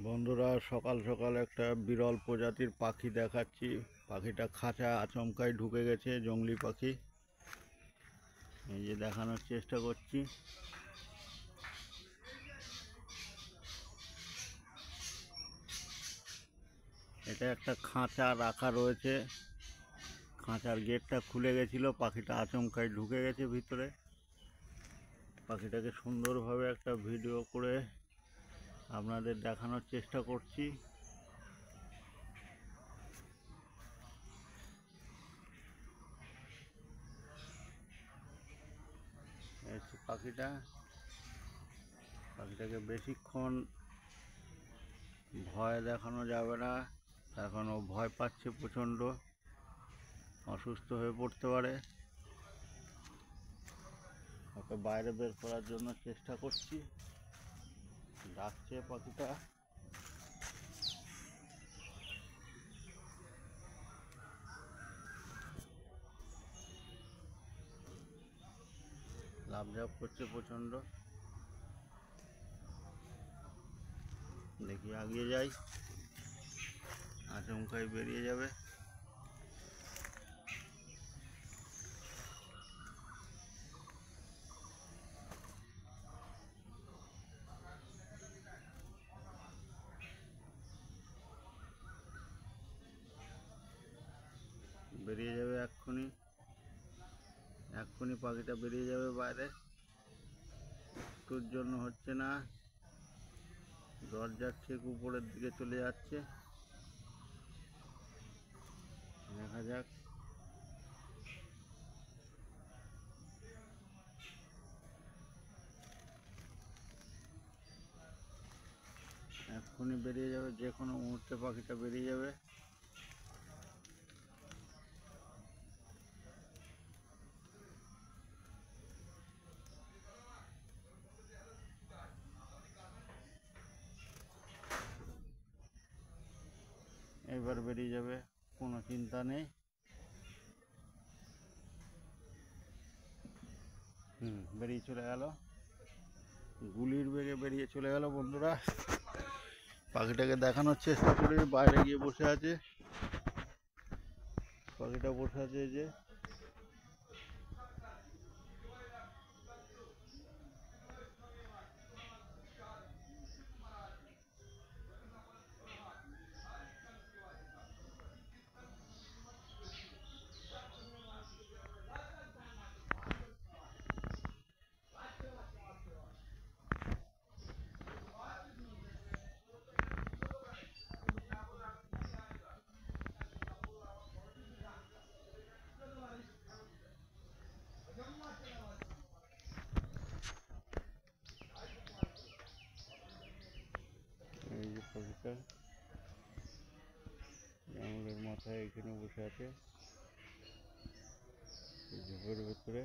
বন্ধুরা, সকাল সকাল একটা বিরল প্রজাতির পাখি দেখাচ্ছি। পাখিটা খাঁচা আচমকাই ঢুকে গেছে, জংলি পাখি। এই যে দেখানোর চেষ্টা করছি। এটা একটা খাঁচা রাখা রয়েছে, খাঁচার গেটটা খুলে গেছিল, পাখিটা আচমকাই ঢুকে গেছে ভিতরে। পাখিটাকে সুন্দরভাবে একটা ভিডিও করে আপনাদের দেখানোর চেষ্টা করছি। পাখিটাকে বেশিক্ষণ ভয় দেখানো যাবে না, এখন ও ভয় পাচ্ছে প্রচণ্ড, অসুস্থ হয়ে পড়তে পারে। ওকে বাইরে বের করার জন্য চেষ্টা করছি। ডাকছে পাখিটা। লাফঝাপ করছে প্রচণ্ড। দেখি এগিয়ে যাই, আচমকাই বেরিয়ে যাবে। বেরিয়ে যাবে এক্ষুনি, পাখিটা বেরিয়ে যাবে বাইরে। একটুর জন্য হচ্ছে না, দরজার ঠিক উপরের দিকে চলে যাচ্ছে। দেখা যাক। এক্ষুনি বেরিয়ে যাবে, যে কোনো মুহূর্তে পাখিটা বেরিয়ে যাবে। এবার বেরিয়ে যাবে, কোনো চিন্তা নেই। বেরিয়ে চলে গেল, গুলির বেগে বেরিয়ে চলে গেল। বন্ধুরা, পাখিটাকে দেখানোর চেষ্টা করে বাইরে গিয়ে বসে আছে। পাখিটা বসে আছে, এই যে। এই যে পাখিটা জঙ্গলের মাথায় এখানে বসে আছে, ঝোপের ভেতরে।